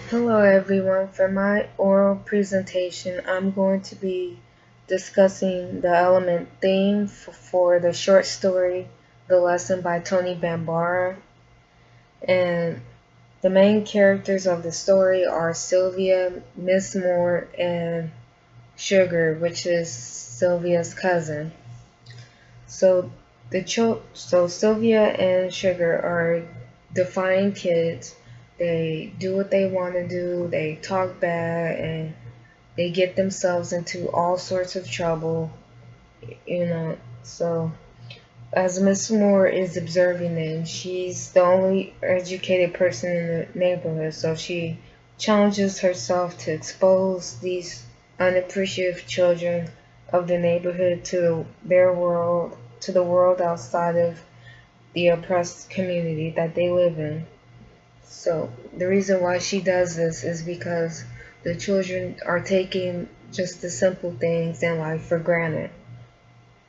Hello everyone, for my oral presentation I'm going to be discussing the element theme for the short story The Lesson by Tony Bambara. And the main characters of the story are Sylvia, Miss Moore, and Sugar, which is Sylvia's cousin. So so Sylvia and Sugar are defiant kids. They do what they want to do, they talk bad, and they get themselves into all sorts of trouble, So, as Miss Moore is observing them, she's the only educated person in the neighborhood, so she challenges herself to expose these unappreciative children of the neighborhood to their world, to the world outside of the oppressed community that they live in. So the reason why she does this is because the children are taking just the simple things in life for granted.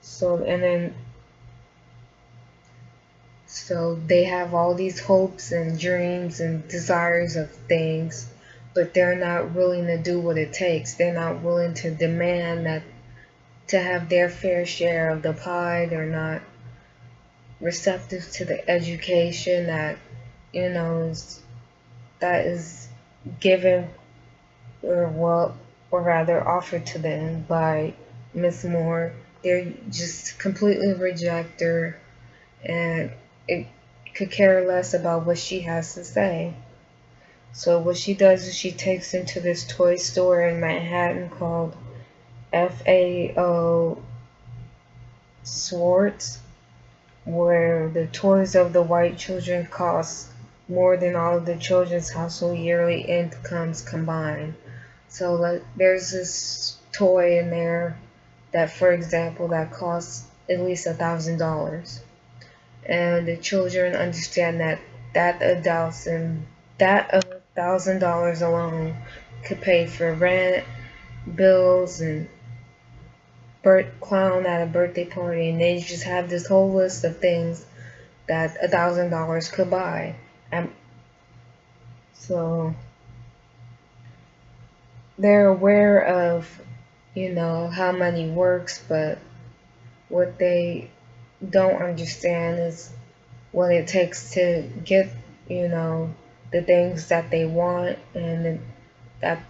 So they have all these hopes and dreams and desires of things, but they're not willing to do what it takes. They're not willing to demand that to have their fair share of the pie. They're not receptive to the education that is given or rather offered to them by Miss Moore. They just completely reject her and it could care less about what she has to say. So what she does is she takes them to this toy store in Manhattan called FAO Schwarz, where the toys of the white children cost more than all of the children's household yearly incomes combined. So there's this toy in there that, for example, that costs at least $1,000, and the children understand that $1,000 alone could pay for rent, bills, and clown at a birthday party, and they just have this whole list of things that $1,000 could buy. And so they're aware of how money works, but what they don't understand is what it takes to get the things that they want and that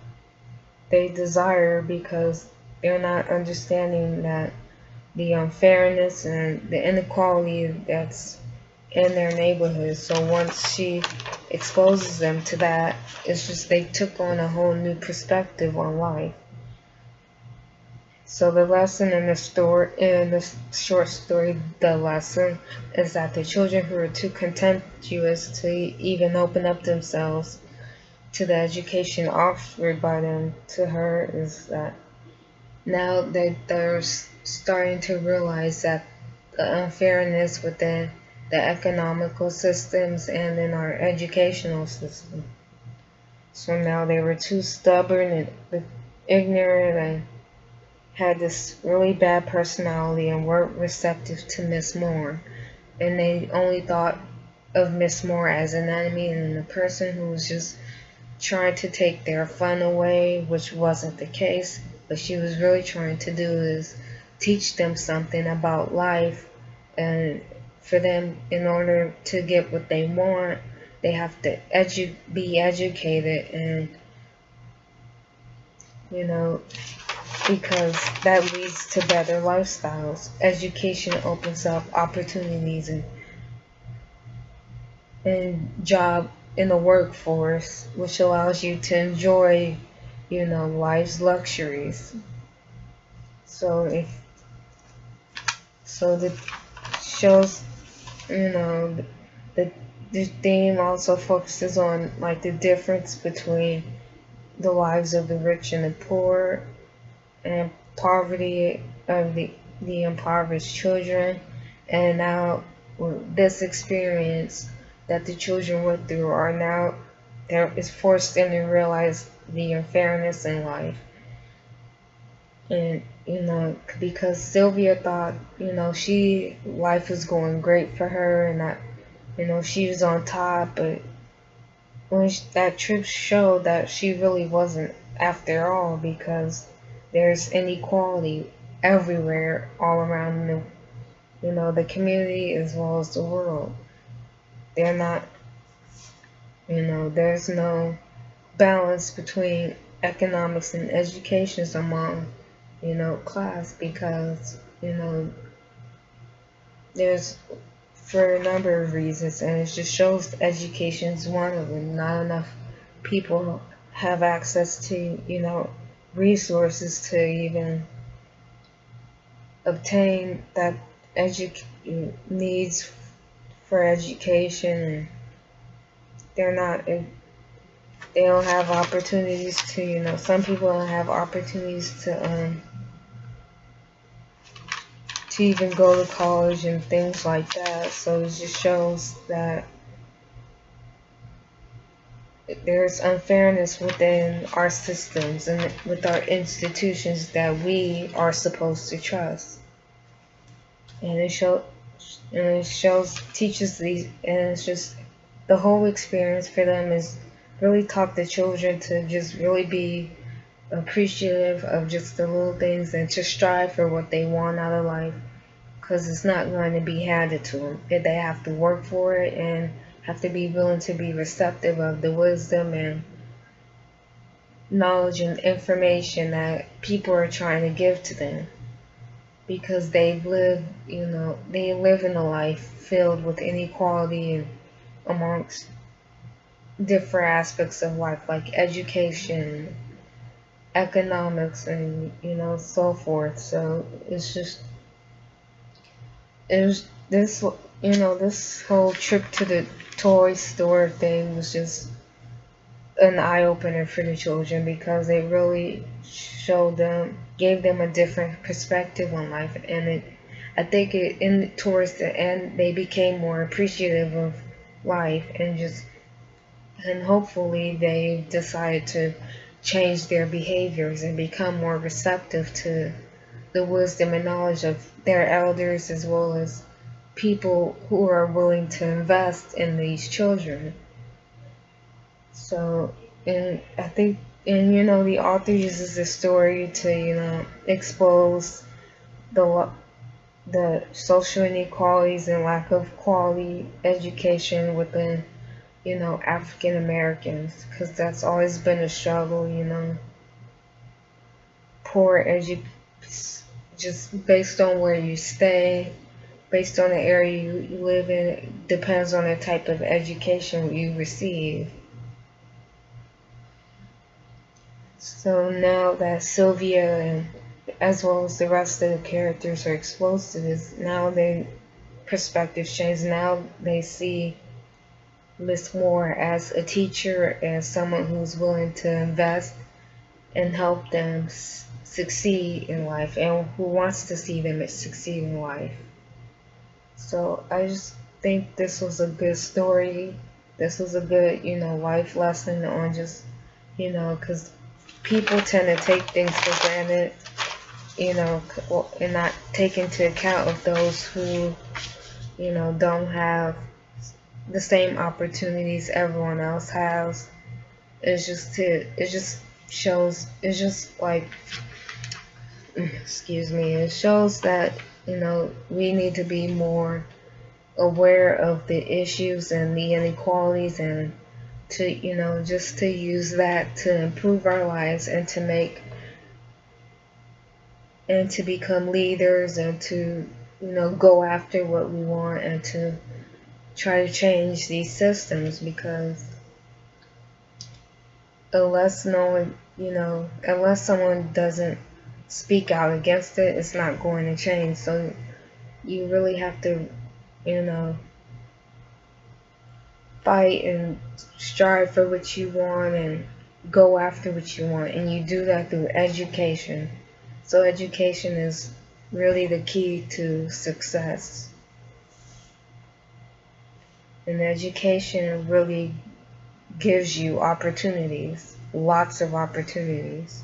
they desire, because they're not understanding that the unfairness and the inequality that's in their neighborhood. So once she exposes them to that, it's just they took on a whole new perspective on life. So the lesson in the short story, the lesson is that the children who are too contemptuous to even open up themselves to the education offered by them to her is that now they're starting to realize that the unfairness within the economical systems and in our educational system. So now they were too stubborn and ignorant and had this really bad personality and weren't receptive to Miss Moore. And they only thought of Miss Moore as an enemy and a person who was just trying to take their fun away, which wasn't the case. What she was really trying to do is teach them something about life, and for them, in order to get what they want, they have to be educated, and because that leads to better lifestyles. Education opens up opportunities and job in the workforce, which allows you to enjoy, life's luxuries. So the shows, the the theme also focuses on like the difference between the lives of the rich and the poor, and poverty of the impoverished children, and now this experience that the children went through are now there is forced them to realize the unfairness in life. And because Sylvia thought she life was going great for her and that she was on top, but that trip showed that she really wasn't after all, because there's inequality everywhere, all around the community as well as the world. They're not, there's no balance between economics and education among, class, because, there's for a number of reasons, and it just shows education is one of them. Not enough people have access to, resources to even obtain that needs for education. They're not, they don't have opportunities to, some people don't have opportunities to even go to college and things like that. So it just shows that there's unfairness within our systems and with our institutions that we are supposed to trust. And teaches these, and it's just the whole experience for them is really taught the children to just really be appreciative of just the little things and to strive for what they want out of life, because it's not going to be handed to them. They have to work for it and have to be willing to be receptive of the wisdom and knowledge and information that people are trying to give to them, because they live in a life filled with inequality and amongst different aspects of life, like education, economics, and so forth. So it's just, it was this this whole trip to the toy store thing was just an eye-opener for the children, because it really gave them a different perspective on life. And I think towards the end, they became more appreciative of life, and hopefully they decided to change their behaviors and become more receptive to the wisdom and knowledge of their elders, as well as people who are willing to invest in these children. So, and I think, and the author uses this story to, expose the social inequalities and lack of quality education within, African Americans, because that's always been a struggle, poor just based on where you stay, based on the area you live in, it depends on the type of education you receive. So now that Sylvia, and as well as the rest of the characters, are exposed to this, now their perspectives change. Now they see Miss Moore as a teacher, as someone who's willing to invest and help them succeed in life, and who wants to see them succeed in life. So I just think this was a good story. This was a good, life lesson on just, because people tend to take things for granted, and not take into account of those who, don't have the same opportunities everyone else has. It just like, excuse me, it shows that, we need to be more aware of the issues and the inequalities, and to, just to use that to improve our lives, and to become leaders, and to, go after what we want, and to try to change these systems, because unless someone doesn't speak out against it, it's not going to change. So you really have to, fight and strive for what you want and go after what you want, and you do that through education. So education is really the key to success. And education really gives you opportunities, lots of opportunities.